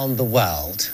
around the world.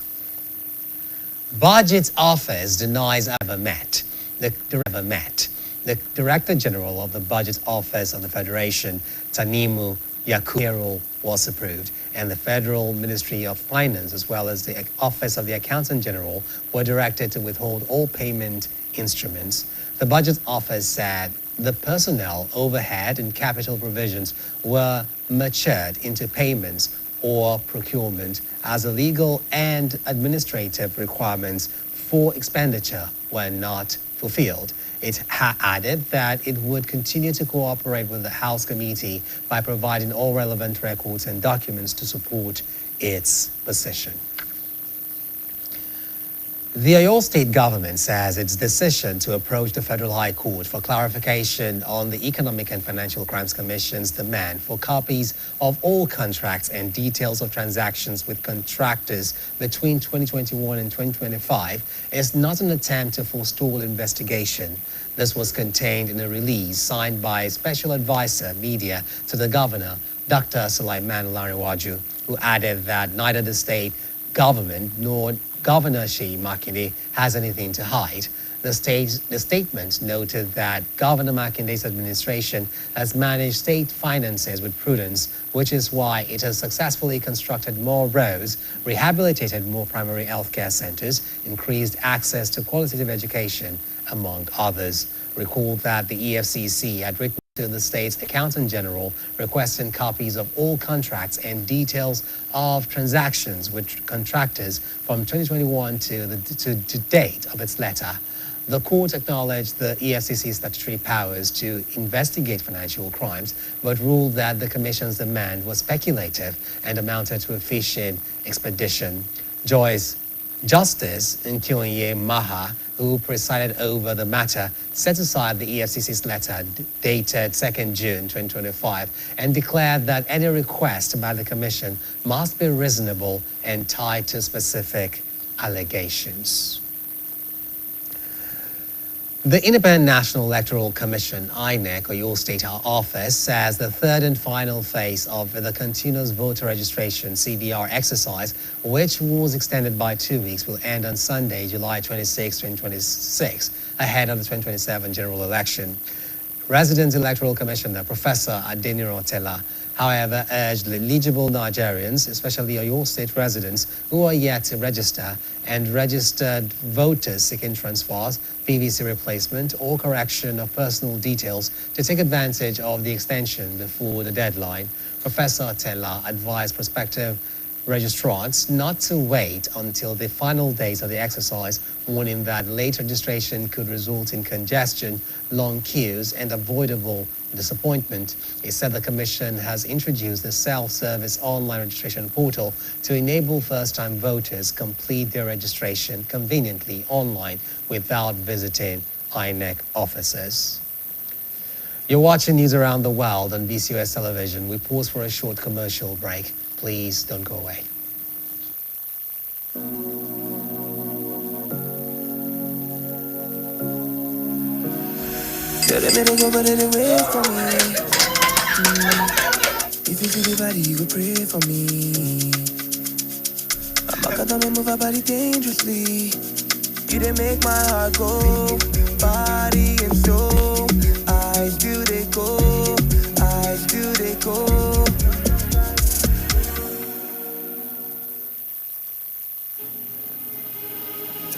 Budget Office denies ever met. The Director General of the Budget Office of the Federation, Tanimu Yakubu, was approved, and the Federal Ministry of Finance as well as the Office of the Accountant General were directed to withhold all payment instruments. The Budget Office said the personnel, overhead and capital provisions were matured into payments or procurement as the legal and administrative requirements for expenditure were not fulfilled. It added that it would continue to cooperate with the House Committee by providing all relevant records and documents to support its position. The Oyo State government says its decision to approach the Federal High Court for clarification on the Economic and Financial Crimes Commission's demand for copies of all contracts and details of transactions with contractors between 2021 and 2025 is not an attempt to forestall investigation. This was contained in a release signed by Special Advisor Media to the Governor, Dr. Sulaiman Olaniwaju, who added that neither the state government nor Governor Seyi Makinde has anything to hide. The statement noted that Governor Makinde's administration has managed state finances with prudence, which is why it has successfully constructed more roads, rehabilitated more primary healthcare centers, increased access to qualitative education, among others. Recall that the EFCC had written to the state's Accountant General requesting copies of all contracts and details of transactions with contractors from 2021 to date of its letter. The court acknowledged the EFCC's statutory powers to investigate financial crimes, but ruled that the Commission's demand was speculative and amounted to a fishing expedition. Justice Nkyonye Maha, who presided over the matter, set aside the EFCC's letter dated 2nd June 2025 and declared that any request by the Commission must be reasonable and tied to specific allegations. The Independent National Electoral Commission, INEC, Oyo State Office, says the third and final phase of the Continuous Voter Registration (CVR) exercise, which was extended by 2 weeks, will end on Sunday, July 26, 2026, ahead of the 2027 general election. Resident Electoral Commissioner Professor Adeniro Tella, however, urged eligible Nigerians, especially Oyo State residents who are yet to register, and registered voters seeking transfers, PVC replacement, or correction of personal details to take advantage of the extension before the deadline. Professor Tella advised prospective registrants not to wait until the final days of the exercise, warning that late registration could result in congestion, long queues, and avoidable disappointment. He said the Commission has introduced the self-service online registration portal to enable first-time voters complete their registration conveniently online without visiting INEC offices. You're watching news around the world on BCOS television. We pause for a short commercial break. Please don't go away. Tell them they go, but they wait for me. If you feel the body, you go pray for me. I'm back at them and move our body dangerously. You didn't make my heart go, body and soul. I still they go, I still they go.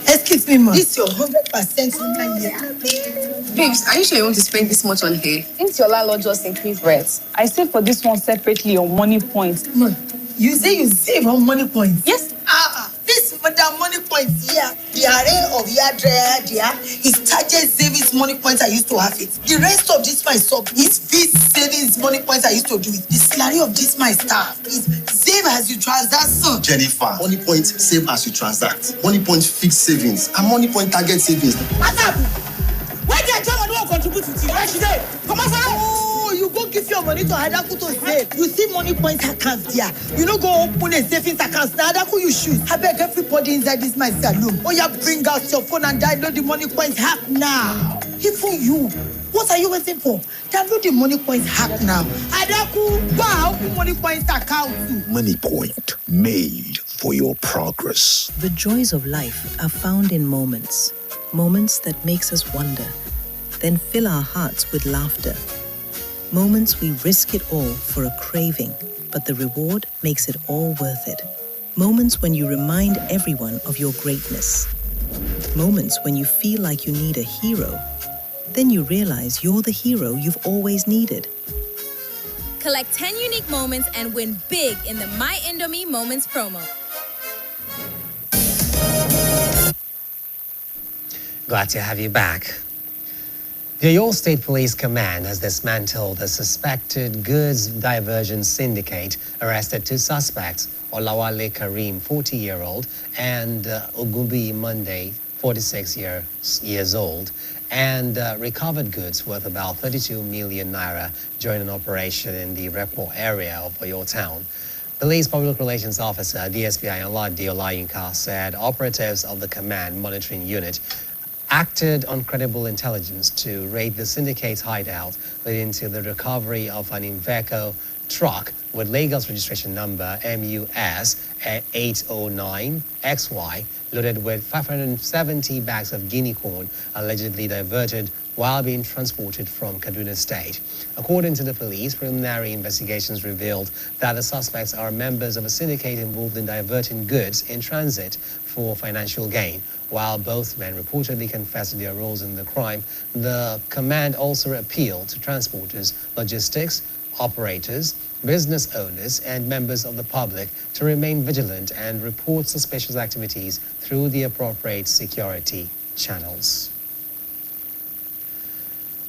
Excuse me, ma. This is your 100% woman here. Babes, are you sure you want to spend this much on hair? Since your landlord just increased rents, I saved for this one separately on Money Point. Ma, you say you save on Money Point? Yes. This madam Money Point here, the array of your dryer there is target savings Money Points I used to have it. The rest of this my sub is fixed savings Money Points I used to do it. The salary of this my staff is save as you transact. Jennifer, Money Point save as you transact. Money Point fixed savings and Money Point target savings. What's up? Why did I don't contribute to it? Why should they? Come on, oh, you go give your money to Adaku to save. You see Money Point account there. You know go open a savings account. Now Adaku you shoot. I beg everybody inside this my saloon. Oh, yeah, bring out your phone and download the Money Point app now. Even you What are you waiting for? Download the Money Points app now. Adaku, wow, Money Points account. Money Point, made for your progress. The joys of life are found in moments. Moments that makes us wonder, then fill our hearts with laughter. Moments we risk it all for a craving, but the reward makes it all worth it. Moments when you remind everyone of your greatness. Moments when you feel like you need a hero. Then you realize you're the hero you've always needed. Collect 10 unique moments and win big in the My Indomie Moments promo. Glad to have you back. The Oyo State Police Command has dismantled a suspected goods diversion syndicate, arrested 2 suspects, Olawale Karim, 40-year-old, and Ogubi Monday, 46 years old, and recovered goods worth about 32 million naira during an operation in the Repo area of Oyo town. Police Public Relations Officer DSP Ayanlade Olayinka said operatives of the command monitoring unit acted on credible intelligence to raid the syndicate's hideout, leading to the recovery of an Iveco truck with Lagos registration number MUS 809XY, loaded with 570 bags of guinea corn, allegedly diverted while being transported from Kaduna State. According to the police, preliminary investigations revealed that the suspects are members of a syndicate involved in diverting goods in transit for financial gain. While both men reportedly confessed their roles in the crime, the command also appealed to transporters, logistics operators, business owners, and members of the public to remain vigilant and report suspicious activities through the appropriate security channels.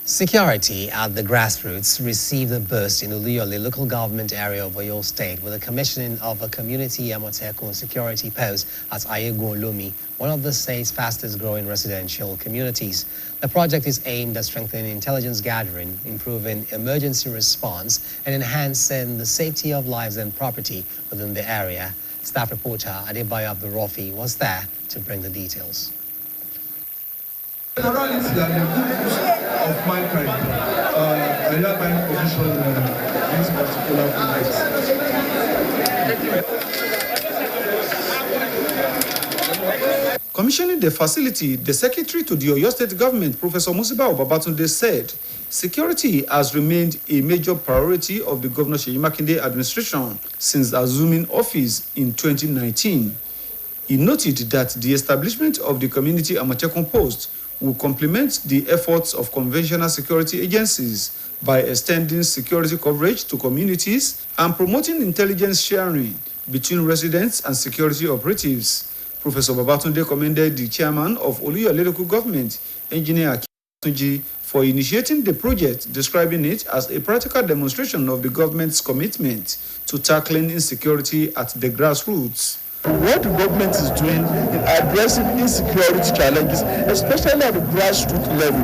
Security at the grassroots received a boost in Oluyole local government area of Oyo State with the commissioning of a community Amotekun security post at Ayegun-Olomi, one of the state's fastest growing residential communities. The project is aimed at strengthening intelligence gathering, improving emergency response, and enhancing the safety of lives and property within the area. Staff reporter Adebayo Abdurrafi was there to bring the details. Morality and the good use of mankind. I have my position in this particular project. Commissioning the facility, the Secretary to the Oyo State Government, Professor Musiba Obabatunde, said security has remained a major priority of the Governor Seyi Makinde administration since assuming office in 2019. He noted that the establishment of the community Amotekun post will complement the efforts of conventional security agencies by extending security coverage to communities and promoting intelligence sharing between residents and security operatives. Professor Babatunde commended the chairman of Oluyole local government, Engineer Akintunji, for initiating the project, describing it as a practical demonstration of the government's commitment to tackling insecurity at the grassroots. What the government is doing in addressing insecurity challenges, especially at the grassroots level.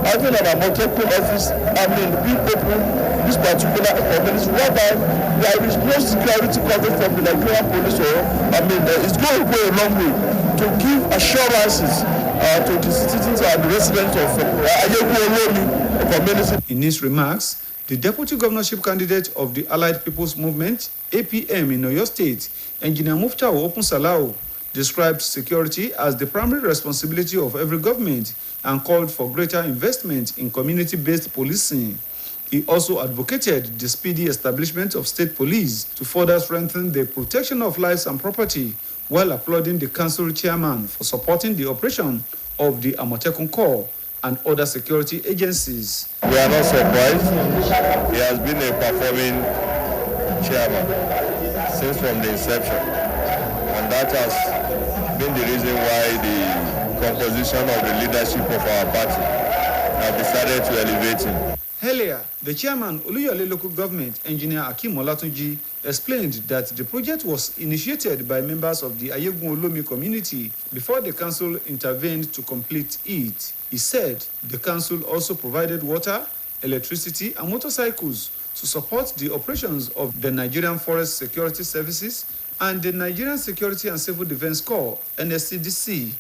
Having an Amotekun office, being open this particular community, whereby there is no security coverage from the Nigerian police, it's going to go a long way to give assurances to the citizens and the residents of Ayegun-Olomi community. In his remarks, the deputy governorship candidate of the Allied People's Movement, APM, in Oyo State, Engineer Muftau Opun-Salau, described security as the primary responsibility of every government and called for greater investment in community-based policing. He also advocated the speedy establishment of state police to further strengthen the protection of lives and property, while applauding the council chairman for supporting the operation of the Amotekun Corps and other security agencies. We are not surprised. He has been a performing chairman since from the inception, and that has been the reason why the composition of the leadership of our party have decided to elevate him. Earlier, the chairman, Oluyole local government, Engineer Akim Olatunji, explained that the project was initiated by members of the Ayegun-Olomi community before the council intervened to complete it. He said the council also provided water, electricity, and motorcycles to support the operations of the Nigerian Forest Security Services and the Nigerian Security and Civil Defense Corps, NSCDC.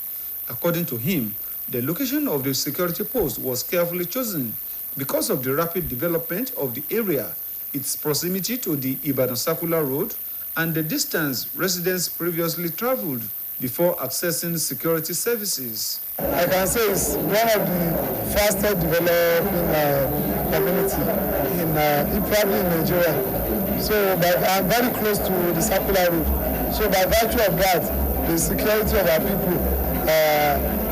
According to him, the location of the security post was carefully chosen because of the rapid development of the area, its proximity to the Ibadan Circular Road, and the distance residents previously traveled before accessing security services. I can say it's one of the fastest developing community probably in Nigeria. So, but I'm very close to the Circular Road. So, by virtue of that, the security of our people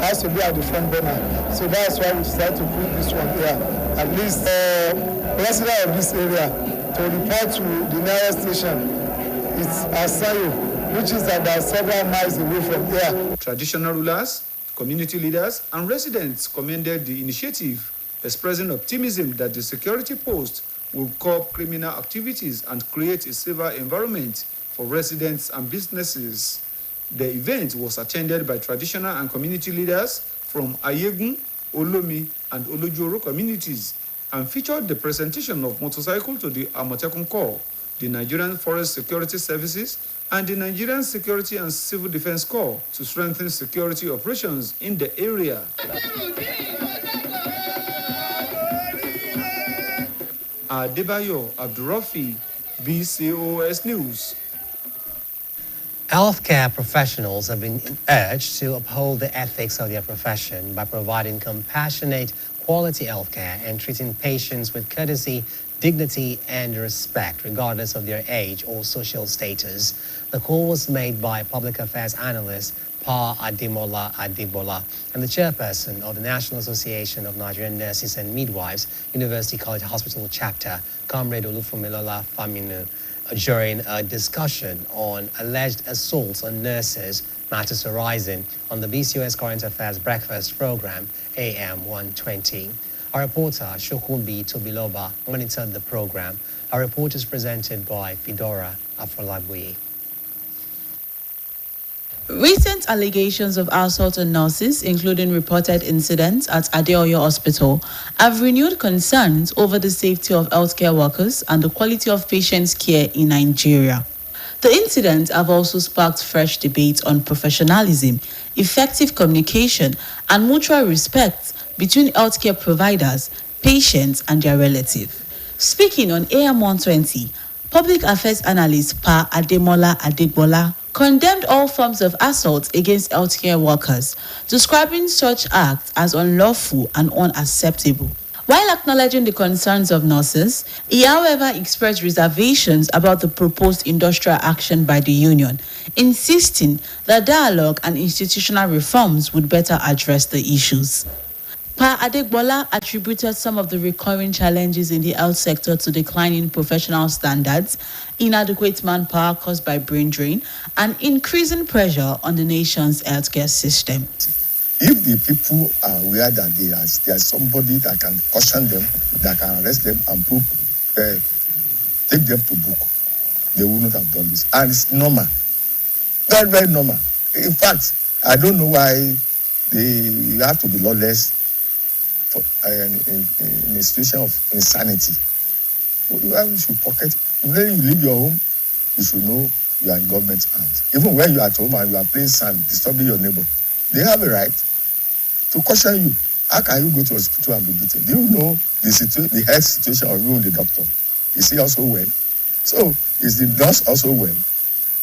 has to be at the front burner. So that's why we decided to put this one here. At least residents of this area to report to the nearest station. It's Asayo, which is about several miles away from here. Traditional rulers, community leaders, and residents commended the initiative, expressing optimism that the security post will curb criminal activities and create a safer environment for residents and businesses. The event was attended by traditional and community leaders from Ayegun, Olomi, and Olojoro communities and featured the presentation of motorcycle to the Amotekun Corps, the Nigerian Forest Security Services, and the Nigerian Security and Civil Defense Corps to strengthen security operations in the area. Adebayo Abdurrafi, BCOS News. Healthcare professionals have been urged to uphold the ethics of their profession by providing compassionate, quality healthcare and treating patients with courtesy, dignity, and respect, regardless of their age or social status. The call was made by public affairs analyst Pa Ademola Adebola and the chairperson of the National Association of Nigerian Nurses and Midwives, University College Hospital Chapter, Comrade Olufumilola Faminu, during a discussion on alleged assaults on nurses, matters arising on the BCOS Current Affairs Breakfast Program, AM 120. Our reporter, Shokunbi Tobiloba, monitored the program. Our report is presented by Fidora Afolabuyi. Recent allegations of assault on nurses, including reported incidents at Adeoyo Hospital, have renewed concerns over the safety of healthcare workers and the quality of patients' care in Nigeria. The incidents have also sparked fresh debates on professionalism, effective communication, and mutual respect between healthcare providers, patients, and their relatives. Speaking on AM 120, public affairs analyst Pa Ademola Adebola condemned all forms of assault against healthcare workers, describing such acts as unlawful and unacceptable. While acknowledging the concerns of nurses, he however expressed reservations about the proposed industrial action by the union, insisting that dialogue and institutional reforms would better address the issues. Pa Adegbola attributed some of the recurring challenges in the health sector to declining professional standards, inadequate manpower caused by brain drain, and increasing pressure on the nation's healthcare system. If the people are aware that there's somebody that can caution them, that can arrest them and take them to book, they wouldn't have done this. And it's normal. Very, very normal. In fact, I don't know why you have to be lawless in a situation of insanity. You should pocket. When you leave your home, you should know you are in government's hands. Even when you are at home and you are playing sand, disturbing your neighbor, they have a right to caution you. How can you go to hospital and be beaten? Do you know the health situation of you and the doctor? Is he also well? So is the nurse also well?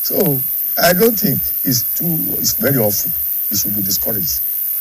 So I don't think it's very awful. It should be discouraged.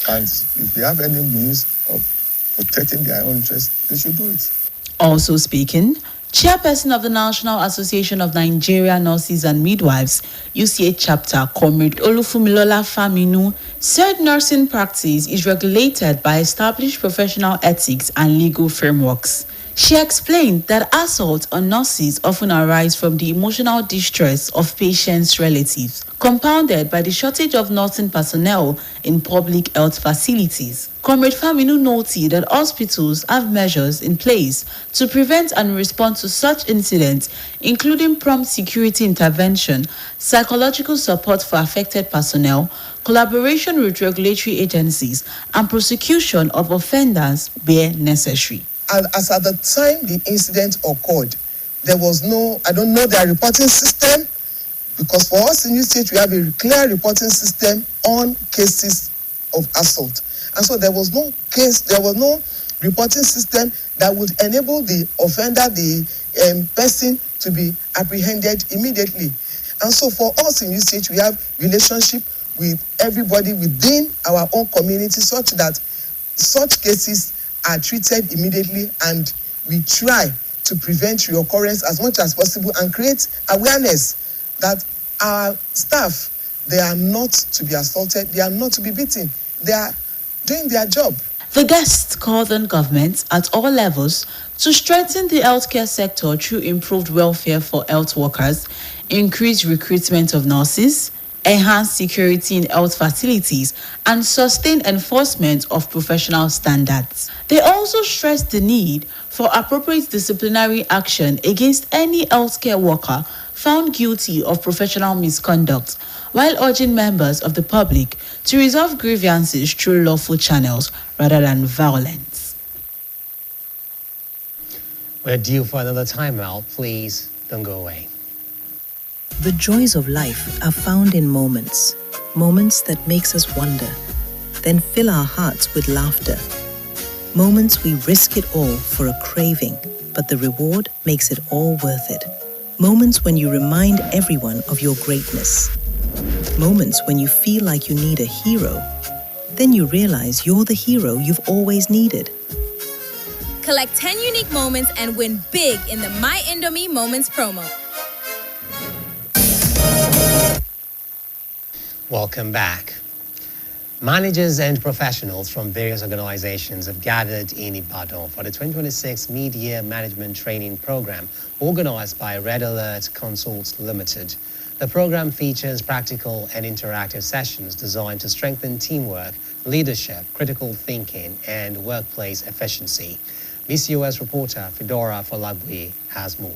And if they have any means of protecting their own interests, they should do it. Also speaking, Chairperson of the National Association of Nigeria Nurses and Midwives, UCA Chapter, Comrade Olufumilola Faminu, said nursing practice is regulated by established professional ethics and legal frameworks. She explained that assault on nurses often arise from the emotional distress of patients' relatives, compounded by the shortage of nursing personnel in public health facilities. Comrade Faminu noted that hospitals have measures in place to prevent and respond to such incidents, including prompt security intervention, psychological support for affected personnel, collaboration with regulatory agencies, and prosecution of offenders where necessary. And as at the time the incident occurred, there was their reporting system, because for us in this state, we have a clear reporting system on cases of assault. And so there was no reporting system that would enable the offender, the person to be apprehended immediately. And so for us in UCH, we have relationship with everybody within our own community such that such cases are treated immediately, and we try to prevent reoccurrence as much as possible and create awareness that our staff, they are not to be assaulted, they are not to be beaten, they are doing their job. The guests called on governments at all levels to strengthen the healthcare sector through improved welfare for health workers, increased recruitment of nurses, enhanced security in health facilities, and sustained enforcement of professional standards. They also stressed the need for appropriate disciplinary action against any healthcare worker found guilty of professional misconduct, while urging members of the public to resolve grievances through lawful channels rather than violence. We're due for another timeout. Please don't go away. The joys of life are found in moments that makes us wonder, then fill our hearts with laughter. Moments we risk it all for a craving, but the reward makes it all worth it. Moments when you remind everyone of your greatness. Moments when you feel like you need a hero. Then you realize you're the hero you've always needed. Collect 10 unique moments and win big in the My Indomie Moments promo. Welcome back. Managers and professionals from various organizations have gathered in Ibadan for the 2026 Mid-Year Management Training Program organized by Red Alert Consults Limited. The program features practical and interactive sessions designed to strengthen teamwork, leadership, critical thinking, and workplace efficiency. BCOS reporter Fedora Folagwe has more.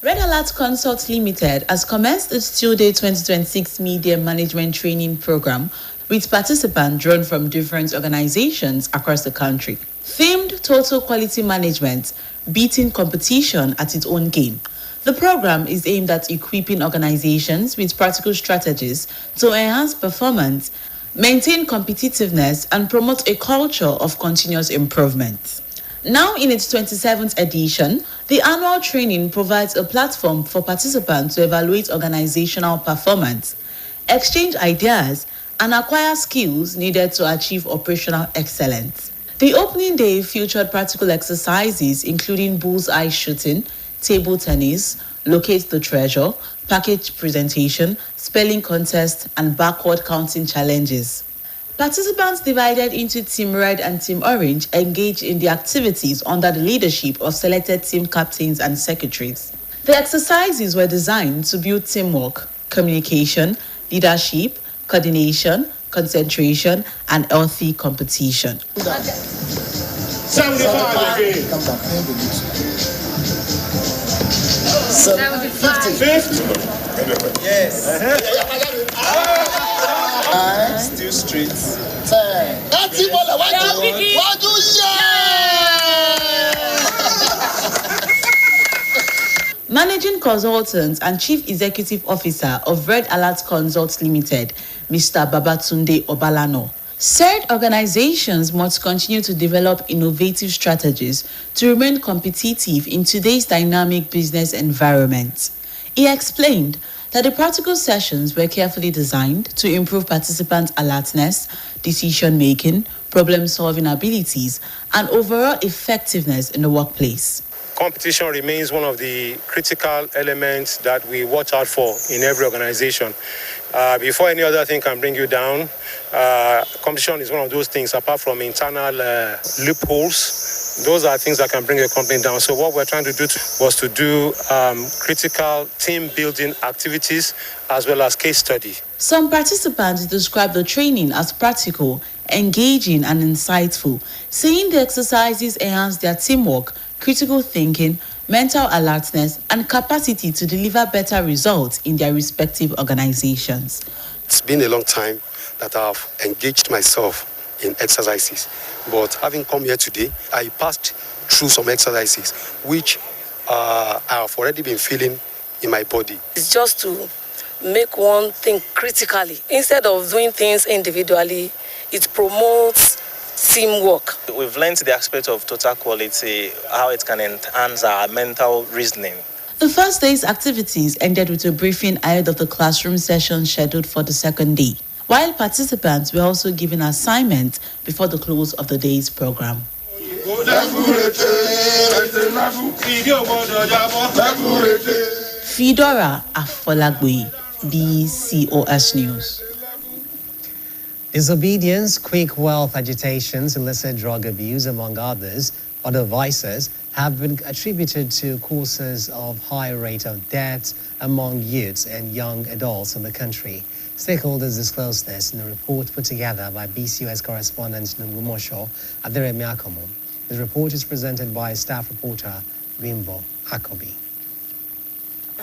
Red Alert Consult Limited has commenced its 2-day 2026 Media Management Training Program with participants drawn from different organizations across the country. Themed Total Quality Management, beating competition at its own game. The program is aimed at equipping organizations with practical strategies to enhance performance, maintain competitiveness, and promote a culture of continuous improvement. Now in its 27th edition, the annual training provides a platform for participants to evaluate organizational performance, exchange ideas, and acquire skills needed to achieve operational excellence. The opening day featured practical exercises including bullseye shooting, table tennis, locate the treasure, package presentation, spelling contest, and backward counting challenges. Participants divided into Team Red and Team Orange engaged in the activities under the leadership of selected team captains and secretaries. The exercises were designed to build teamwork, communication, leadership, coordination, concentration, and healthy competition. 75 again. 50. Yes. Still straight. 10. Managing Consultant and Chief Executive Officer of Red Alert Consults Limited, Mr. Babatunde Obalano, said organizations must continue to develop innovative strategies to remain competitive in today's dynamic business environment. He explained that the practical sessions were carefully designed to improve participants' alertness, decision-making, problem-solving abilities, and overall effectiveness in the workplace. Competition remains one of the critical elements that we watch out for in every organization. Before any other thing can bring you down, competition is one of those things, apart from internal loopholes. Those are things that can bring a company down. So what we're trying to do was to do critical team building activities as well as case study. Some participants described the training as practical, engaging, and insightful, saying the exercises enhance their teamwork, critical thinking, mental alertness, and capacity to deliver better results in their respective organizations. It's been a long time that I've engaged myself in exercises, but having come here today, I passed through some exercises which I have already been feeling in my body. It's just to make one think critically. Instead of doing things individually, it promotes teamwork. We've learned the aspect of total quality, how it can enhance our mental reasoning. The first day's activities ended with a briefing ahead of the classroom session scheduled for the second day, while participants were also given assignments before the close of the day's program. Fidora Afolagwe, BCOS News. Disobedience, quick wealth agitations, illicit drug abuse, among others, other vices, have been attributed to causes of high rate of death among youths and young adults in the country. Stakeholders disclosed this in a report put together by BCOS correspondent Nungumosho Aderemi Akomo. The report is presented by staff reporter Bimbo Akobi.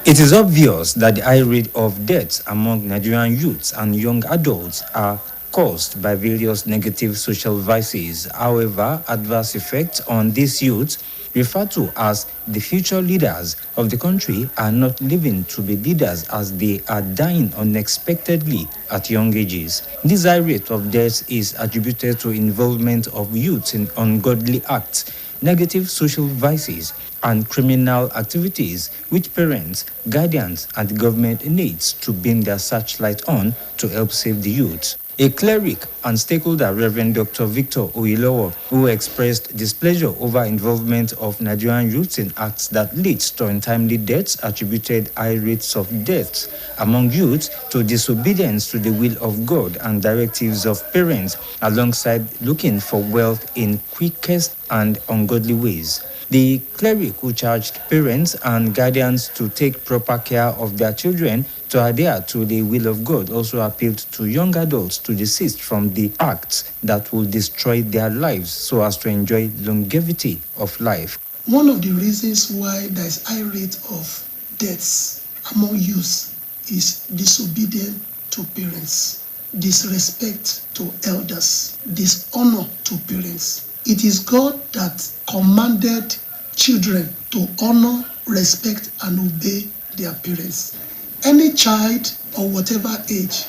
It is obvious that the high rate of deaths among Nigerian youths and young adults are caused by various negative social vices. However, adverse effects on these youths, referred to as the future leaders of the country, are not living to be leaders as they are dying unexpectedly at young ages. This high rate of deaths is attributed to involvement of youths in ungodly acts, negative social vices, and criminal activities which parents, guardians, and the government needs to beam their searchlight on to help save the youth. A cleric and stakeholder, Reverend Dr. Victor Oilowo, who expressed displeasure over involvement of Nigerian youths in acts that leads to untimely deaths, attributed high rates of deaths among youths to disobedience to the will of God and directives of parents, alongside looking for wealth in quickest and ungodly ways. The cleric, who charged parents and guardians to take proper care of their children to adhere to the will of God, also appealed to young adults to desist from the acts that will destroy their lives so as to enjoy longevity of life. One of the reasons why there is high rate of deaths among youth is disobedience to parents, disrespect to elders, dishonor to parents. It is God that commanded children to honor, respect, and obey their parents. Any child or whatever age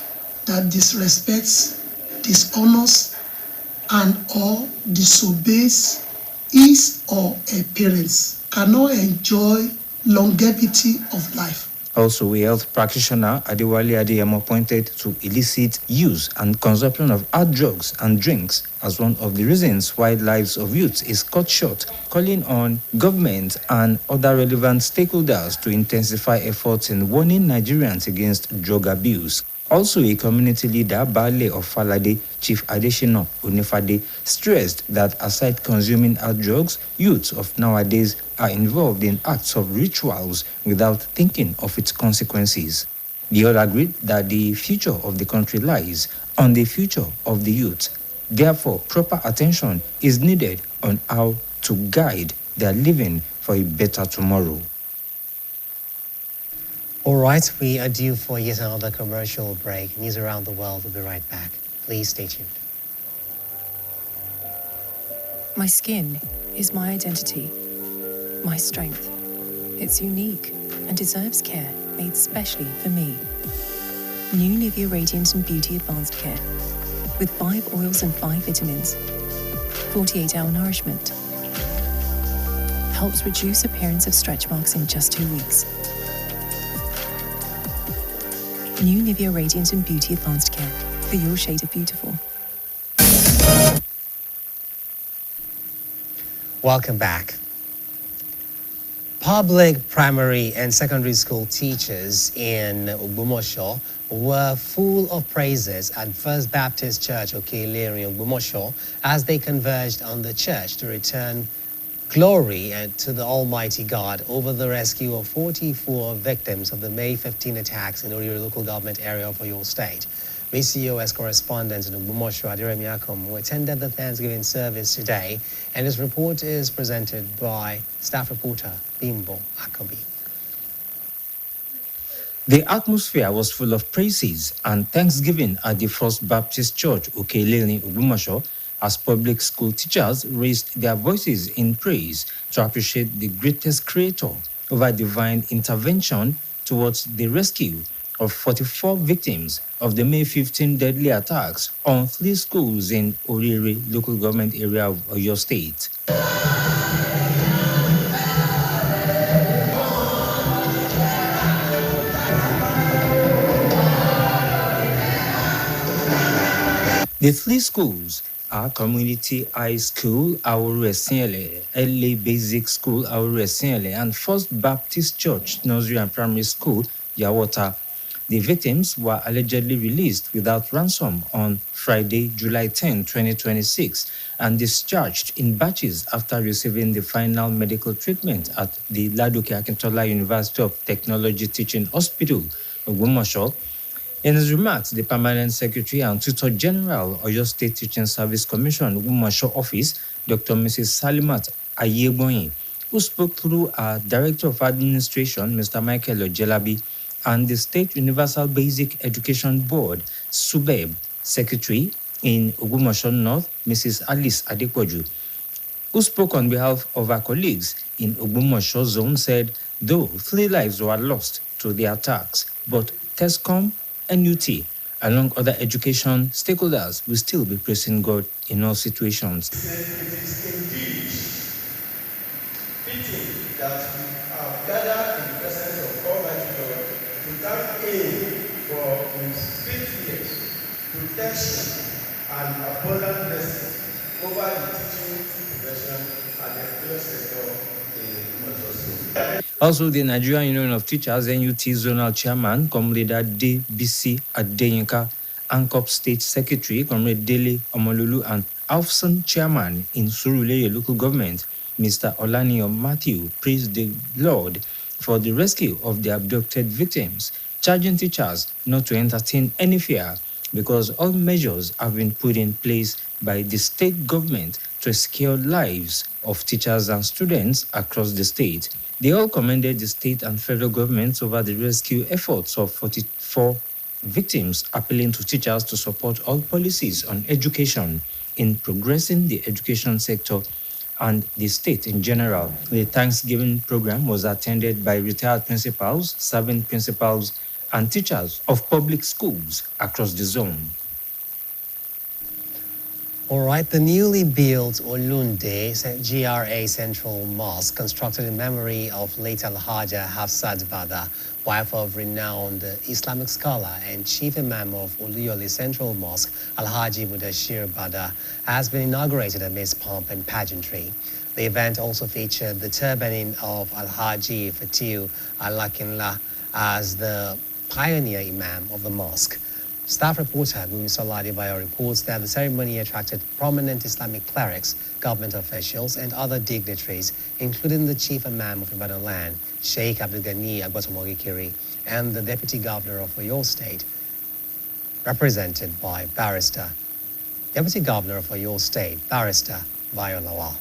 that disrespects, dishonors, and or disobeys his or her parents cannot enjoy longevity of life. Also, a health practitioner, Adewale Adeyemo, pointed to illicit use and consumption of hard drugs and drinks as one of the reasons why lives of youths is cut short, calling on government and other relevant stakeholders to intensify efforts in warning Nigerians against drug abuse. Also, a community leader, Baale of Falade, Chief Adeshino Onifade, stressed that aside consuming hard drugs, youths of nowadays are involved in acts of rituals without thinking of its consequences. They all agreed that the future of the country lies on the future of the youth. Therefore, proper attention is needed on how to guide their living for a better tomorrow. All right, we are due for yet another commercial break. News around the world will be right back. Please stay tuned. My skin is my identity, my strength. It's unique and deserves care made specially for me. New Nivea Radiant and Beauty Advanced Care with 5 oils and 5 vitamins. 48-hour nourishment. Helps reduce appearance of stretch marks in just 2 weeks. New Nivea Radiant and Beauty Advanced Care for your shade of beautiful. Welcome back. Public primary and secondary school teachers in Ogbomoso were full of praises at First Baptist Church Okeleri Ogbomoso as they converged on the church to return glory to the Almighty God over the rescue of 44 victims of the May 15 attacks in Oriri local government area of Oyo State. BCOS correspondent in Ogbomoso Aderemi Akomo, who attended the Thanksgiving service today, and his report is presented by staff reporter Bimbo Akobi. The atmosphere was full of praises and thanksgiving at the First Baptist Church Okeleri Ogbomoso as public school teachers raised their voices in praise to appreciate the greatest creator over divine intervention towards the rescue of 44 victims of the May 15 deadly attacks on 3 schools in Oriri local government area of Oyo State. The 3 schools are Community High School, Auru Esiele, LA Basic School, Auru Esiele, and First Baptist Church Nursery and Primary School, Yawota. The victims were allegedly released without ransom on Friday, July 10, 2026, and discharged in batches after receiving the final medical treatment at the Ladoke Akintola University of Technology Teaching Hospital, Ogbomoso. In his remarks, the Permanent Secretary and Tutor General, Oyo State Teaching Service Commission, Ogbomoso Office, Dr. Mrs. Salimat Ayeboyin, who spoke through our Director of Administration, Mr. Michael Ojelabi, and the State Universal Basic Education Board, SUBEB, Secretary in Ogbomoso North, Mrs. Alice Adepoju, who spoke on behalf of our colleagues in Ogbomoso Zone, said, though 3 lives were lost to the attacks, but TESCOM, NUT, along other education stakeholders, will still be praising God in all situations. It is indeed fitting that we have gathered in the presence of Almighty God to thank Him for His faithfulness, protection, and abundant blessings over the teaching profession and the education sector in Ogbomoso. Also, the Nigerian Union of Teachers, NUT Zonal Chairman, Comrade BC Adeyinka, ANCOP State Secretary, Comrade Dele Omololu, and AFSAN Chairman in Surulere Local Government, Mr. Olaniyo Matthew, praised the Lord for the rescue of the abducted victims, charging teachers not to entertain any fear because all measures have been put in place by the state government to secure lives of teachers and students across the state. They all commended the state and federal governments over the rescue efforts of 44 victims, appealing to teachers to support all policies on education in progressing the education sector and the state in general. The Thanksgiving program was attended by retired principals, serving principals, and teachers of public schools across the zone. All right, the newly built Olunde GRA Central Mosque, constructed in memory of late Alhaja Hafsat Bada, wife of renowned Islamic scholar and chief imam of Oluyole Central Mosque, Alhaji Mudashir Bada, has been inaugurated amidst pomp and pageantry. The event also featured the turbaning of Alhaji Fatiu Alakinla as the pioneer imam of the mosque. Staff reporter Gumisola Adebayo reports that the ceremony attracted prominent Islamic clerics, government officials, and other dignitaries, including the chief imam of Ibadan land, Sheikh Abdul Ghani Agbotomogikiri, and the deputy governor of Oyo State, represented by Deputy Governor of Oyo State, Barrister Bayo Lawal.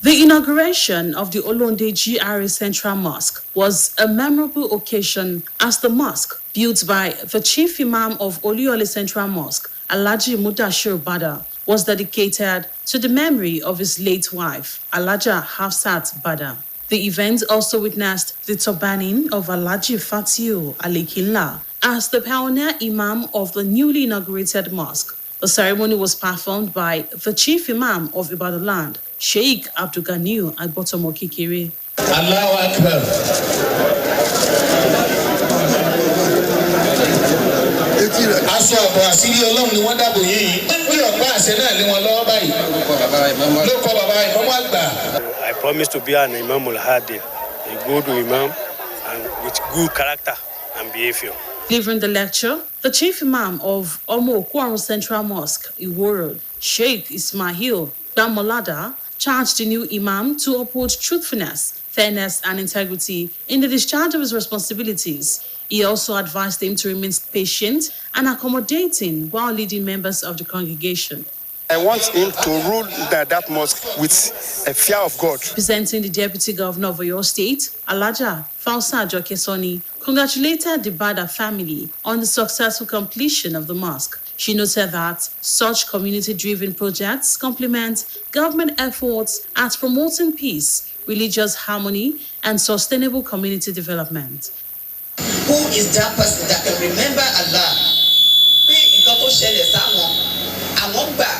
The inauguration of the Olunde GRA Central Mosque was a memorable occasion as the mosque, built by the chief imam of Oluyole Central Mosque, Alhaji Mudashir Bada, was dedicated to the memory of his late wife, Alhaja Hafsat Bada. The event also witnessed the turbaning of Alhaji Fatiu Alakinla as the pioneer imam of the newly inaugurated mosque. The ceremony was performed by the chief imam of Ibadan land, Sheikh Abdul Ghani Agbotomogikiri. Allahu Akbar. Aṣọ àbọ̀ àṣírí Ọlọ́run ni wọ́n dábò yìí. Bí ọ̀pá àṣẹ náà lé wọn lọ́wọ́ báyìí. Ló kọ́ bàbá ìmọ̀mọ́ àgbà. I promise to be an Imam al-Hadi, a good imam and with good character and behavior. Delivering the lecture, the chief imam of Omo Okwaru Central Mosque, Iworo, Sheikh Ismail Damolada, charged the new imam to uphold truthfulness, fairness, and integrity in the discharge of his responsibilities. He also advised him to remain patient and accommodating while leading members of the congregation. I want him to rule that mosque with a fear of God. Presenting the Deputy Governor of Oyo State, Alhaja Fausa Jokesoni, congratulated the Bada family on the successful completion of the mosque. She noted that such community-driven projects complement government efforts at promoting peace, religious harmony, and sustainable community development. Who is that person that can remember Allah? Pé nǹkan tó ṣẹlẹ̀ sáwọn, àwọn gbà.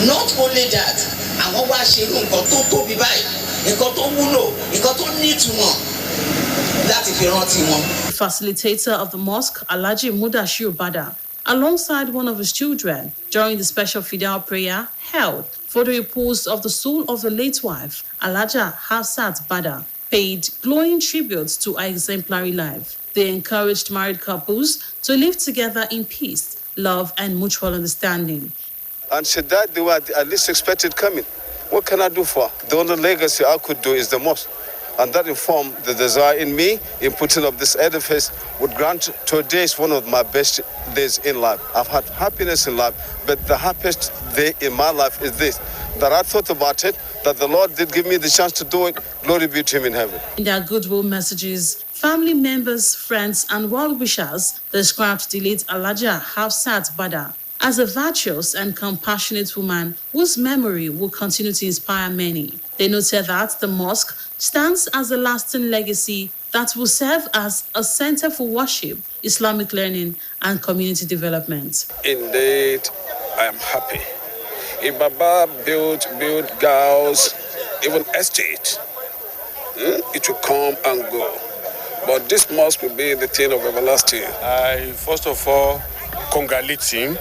Not only that, àwọn wá ṣerú nǹkan tó tóbi báyìí, nǹkan tó wúlò, nǹkan tó nítumọ̀ láti fi rántí wọn. The facilitator of the mosque, Alhaji Mudashiru Bada, alongside one of his children, during the special fidel prayer held for the repose of the soul of the late wife, Alhaja Hafsat Bada, paid glowing tributes to her exemplary life. They encouraged married couples to live together in peace, love, and mutual understanding. And she died the way I least expected coming. What can I do for her? The only legacy I could do is the mosque. And that informed the desire in me in putting up this edifice would grant today is one of my best days in life. I've had happiness in life, but the happiest day in my life is this, that I thought about it, that the Lord did give me the chance to do it. Glory be to him in heaven. In their goodwill messages, family members, friends, and well-wishers described the late Alhaja Hafsat Bada as a virtuous and compassionate woman whose memory will continue to inspire many. They noted that the mosque stands as a lasting legacy that will serve as a center for worship, Islamic learning, and community development. Indeed, I am happy. If Baba build girls, even estate, it will come and go. But this mosque will be the thing of everlasting. I first of all congratulate him,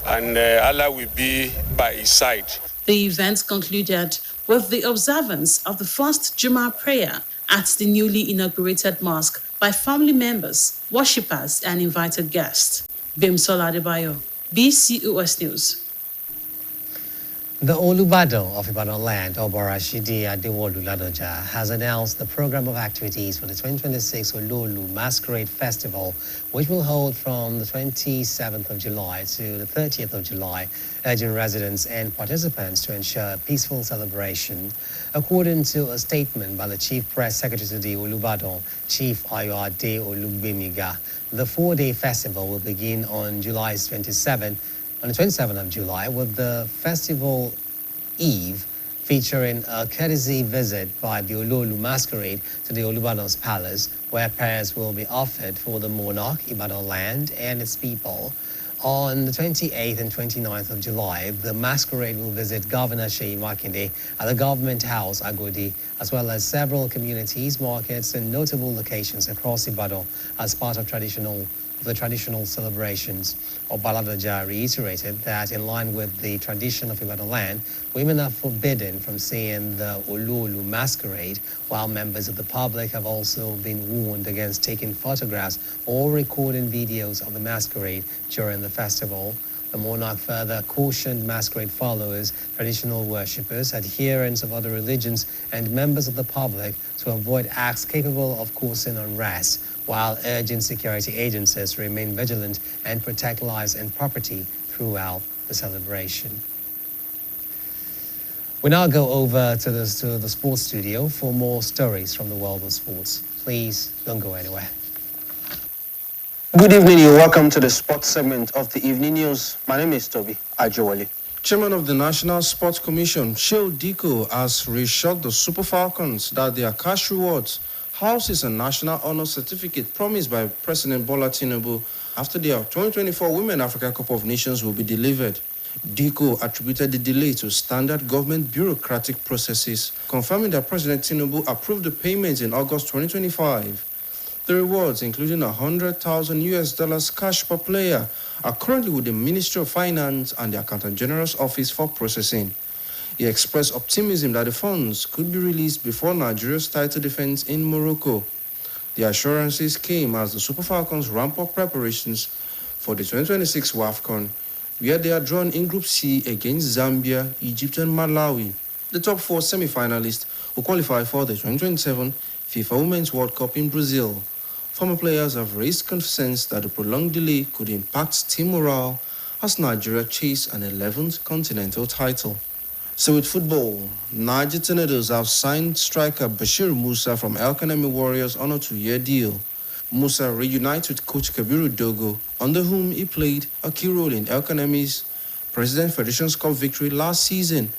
and Allah will be by his side. The event concluded with the observance of the first Jummah prayer at the newly inaugurated mosque by family members, worshippers, and invited guests. Bimsola Adebayo, BCOS News. The Olubado of Ibadan land, Obarashidi Adewolu Ladoja, has announced the program of activities for the 2026 Ololu Masquerade Festival, which will hold from the 27th of July to the 30th of July, urging residents and participants to ensure a peaceful celebration. According to a statement by the Chief Press Secretary to the Olubado, Chief Ayoade Olugbemiga, the four-day festival will begin on July 27th of July, with the festival eve featuring a courtesy visit by the Ololu Masquerade to the Olubadan's palace, where prayers will be offered for the monarch, Ibadan land, and its people. On the 28th and 29th of July, the masquerade will visit Governor Seyi Makinde at the Government House, Agodi, as well as several communities, markets, and notable locations across Ibadan as part of the traditional celebrations. Obaladoja reiterated that in line with the tradition of Ibadan land, women are forbidden from seeing the Ololu masquerade, while members of the public have also been warned against taking photographs or recording videos of the masquerade during the festival. The monarch further cautioned masquerade followers, traditional worshippers, adherents of other religions, and members of the public to avoid acts capable of causing unrest, while urging security agencies to remain vigilant and protect lives and property throughout the celebration. We now go over to the sports studio for more stories from the world of sports. Please don't go anywhere. Good evening and welcome to the sports segment of the evening news. My name is Toby Ajowale. Chairman of the National Sports Commission, Sheil Diko, has reassured the Super Falcons that their cash rewards, houses and national honor certificate promised by President Bola Tinubu after their 2024 Women Africa Cup of Nations will be delivered. Diko attributed the delay to standard government bureaucratic processes, confirming that President Tinubu approved the payments in August 2025. The rewards, including $100,000 cash per player, are currently with the Ministry of Finance and the Accountant General's Office for processing. He expressed optimism that the funds could be released before Nigeria's title defense in Morocco. The assurances came as the Super Falcons ramp up preparations for the 2026 WAFCON, where they are drawn in Group C against Zambia, Egypt, and Malawi, the top four semi-finalists who qualify for the 2027 FIFA Women's World Cup in Brazil. Former players have raised concerns that the prolonged delay could impact team morale as Nigeria chase an 11th continental title. So with football, Niger Tornadoes have signed striker Bashir Musa from El Kanemi Warriors on a 2-year deal. Musa reunites with coach Kabiru Dogo, under whom he played a key role in El Kanemi's President Federations Cup victory last season.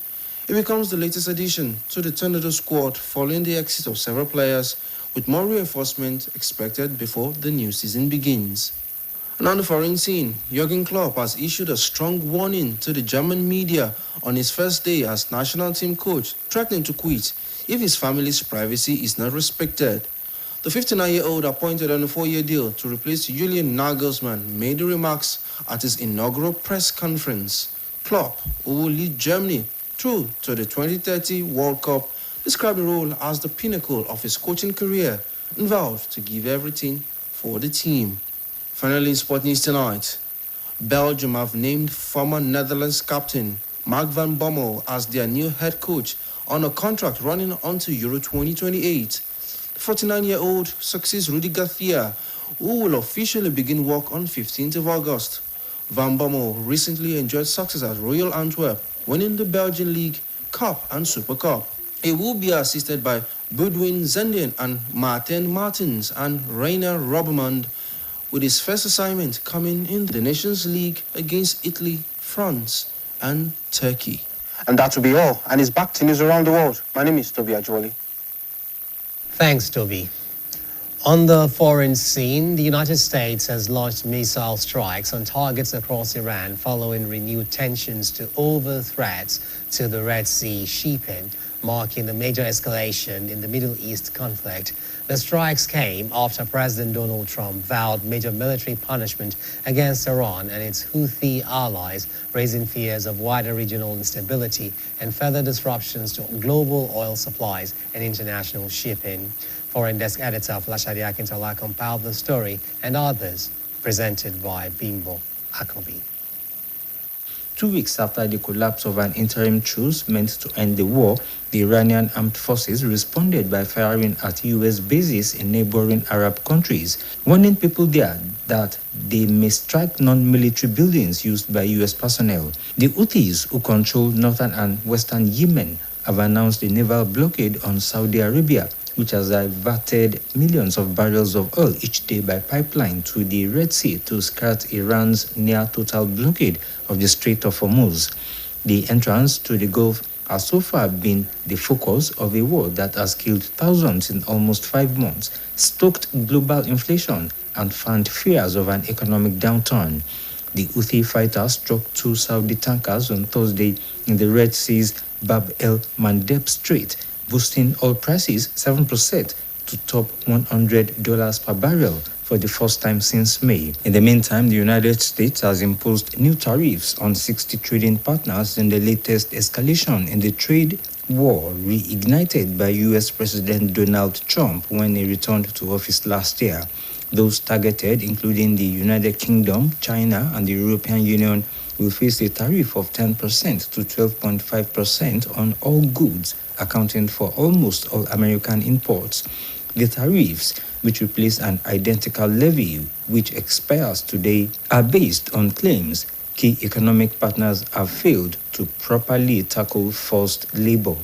He becomes the latest addition to the Tornado squad following the exit of several players with more reinforcement expected before the new season begins. And on the foreign scene, Jurgen Klopp has issued a strong warning to the German media on his first day as national team coach, threatening to quit if his family's privacy is not respected. The 59-year-old, appointed on a 4-year deal to replace Julian Nagelsmann, made the remarks at his inaugural press conference. Klopp, who will lead Germany through to the 2030 World Cup, described the role as the pinnacle of his coaching career and vowed to give everything for the team. Finally, in sport news tonight, Belgium have named former Netherlands captain Mark van Bommel as their new head coach on a contract running until Euro 2028. The 49-year-old succeeds Rudy Garcia, who will officially begin work on 15th of August. Van Bommel recently enjoyed success at Royal Antwerp, winning the Belgian League, Cup and Super Cup. He will be assisted by Budwin Zenden and Martin Martins and Rainer Robbermund, with his first assignment coming in the Nations League against Italy, France and Turkey. And that will be all. And it's back to news around the world. My name is Toby Ajwali. Thanks, Toby. On the foreign scene, the United States has launched missile strikes on targets across Iran following renewed tensions over threats to the Red Sea shipping, marking the major escalation in the Middle East conflict. The strikes came after President Donald Trump vowed major military punishment against Iran and its Houthi allies, raising fears of wider regional instability and further disruptions to global oil supplies and international shipping. Foreign Desk Editor Flashadi Akintola compiled the story and others, presented by Bimbo Akobi. 2 weeks after the collapse of an interim truce meant to end the war, the Iranian armed forces responded by firing at U.S. bases in neighboring Arab countries, warning people there that they may strike non-military buildings used by U.S. personnel. The Houthis, who control northern and western Yemen, have announced a naval blockade on Saudi Arabia, which has diverted millions of barrels of oil each day by pipeline to the Red Sea to skirt Iran's near-total blockade of the Strait of Hormuz. The entrance to the Gulf has so far been the focus of a war that has killed thousands in almost 5 months, stoked global inflation, and fanned fears of an economic downturn. The Houthi fighters struck 2 Saudi tankers on Thursday in the Red Sea's Bab el-Mandeb Strait, boosting oil prices 7% to top $100 per barrel for the first time since May. In the meantime, the United States has imposed new tariffs on 60 trading partners in the latest escalation in the trade war reignited by U.S. President Donald Trump when he returned to office last year. Those targeted, including the United Kingdom, China, and the European Union, will face a tariff of 10% to 12.5% on all goods, accounting for almost all American imports. The tariffs, which replace an identical levy which expires today, are based on claims key economic partners have failed to properly tackle forced labor.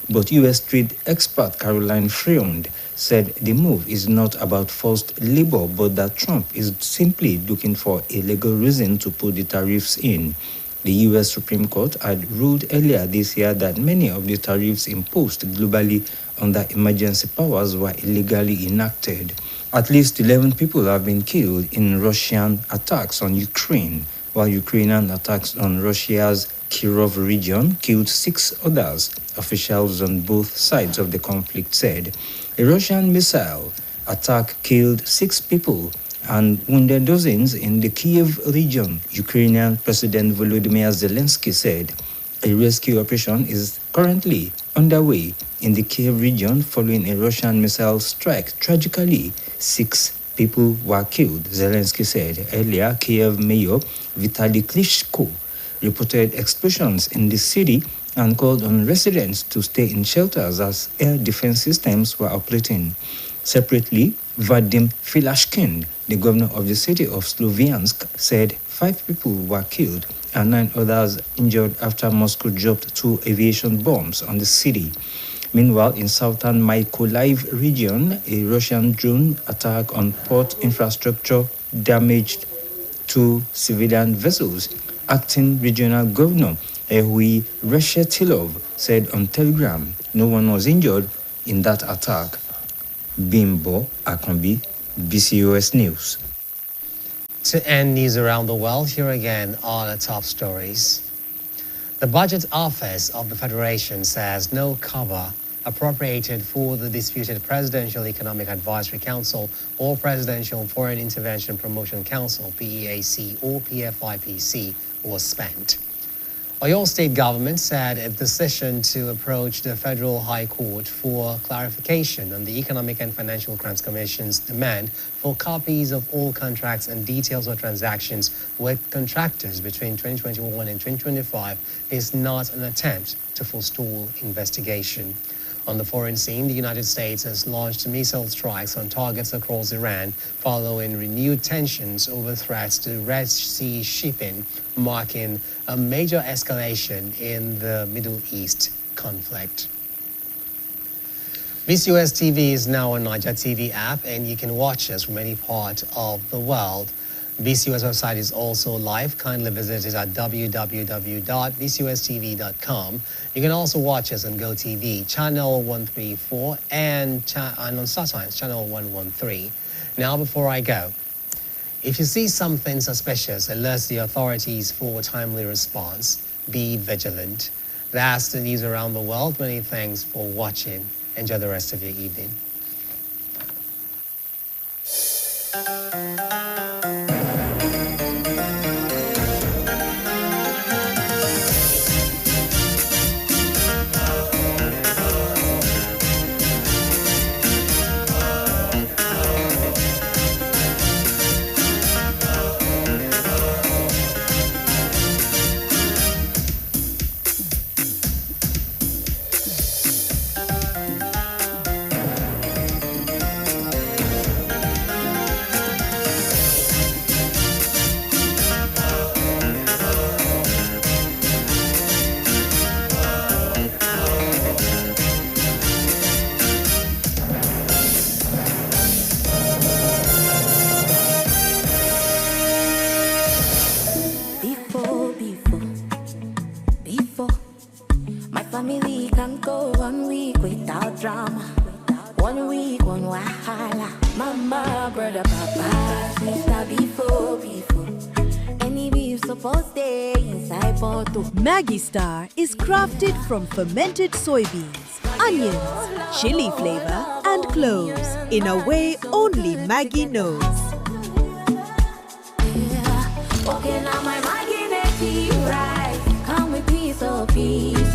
But U.S. trade expert Caroline Freund said the move is not about forced labor, but that Trump is simply looking for a legal reason to put the tariffs in. The U.S. Supreme Court had ruled earlier this year that many of the tariffs imposed globally under emergency powers were illegally enacted. At least 11 people have been killed in Russian attacks on Ukraine, while Ukrainian attacks on Russia's Kirov region killed 6 others, officials on both sides of the conflict said. A Russian missile attack killed 6 people and wounded dozens in the Kiev region, Ukrainian President Volodymyr Zelensky said. A rescue operation is currently underway in the Kiev region following a Russian missile strike. Tragically, 6 people were killed, Zelensky said. Earlier, Kiev Mayor Vitaly Klitschko reported explosions in the city and called on residents to stay in shelters as air defense systems were operating. Separately, Vadim Filashkin, the governor of the city of Sloviansk, said 5 people were killed and 9 others injured after Moscow dropped 2 aviation bombs on the city. Meanwhile, in southern Mykolaiv region, a Russian drone attack on port infrastructure damaged 2 civilian vessels. Acting regional governor Ehui Reshetilov said on Telegram no one was injured in that attack. Bimbo Akambi, BCOS News. To end news around the world, here again are the top stories. The Budget Office of the Federation says no cover appropriated for the disputed Presidential Economic Advisory Council or Presidential Foreign Intervention Promotion Council, PEAC or PFIPC, was spent. Oyo State government said its decision to approach the Federal High Court for clarification on the Economic and Financial Crimes Commission's demand for copies of all contracts and details of transactions with contractors between 2021 and 2025 is not an attempt to forestall investigation. On the foreign scene, the United States has launched missile strikes on targets across Iran following renewed tensions over threats to Red Sea shipping, marking a major escalation in the Middle East conflict. BCOS TV is now on Niger TV app, and you can watch us from any part of the world. BCOS website is also live. Kindly visit it at www.bcostv.com. You can also watch us on GoTV, channel 134, and on StarTimes, channel 113. Now, before I go, if you see something suspicious, alert the authorities for timely response. Be vigilant. That's the news around the world. Many thanks for watching. Enjoy the rest of your evening. My family can go 1 week without drama. 1 week, one wahala. Mama, brother, papa, sister, before. Any beef supposed stay inside bottle. Maggi Star is crafted from fermented soybeans, onions, chili flavor, and cloves in a way only Maggi knows. Okay, now my Maggi native.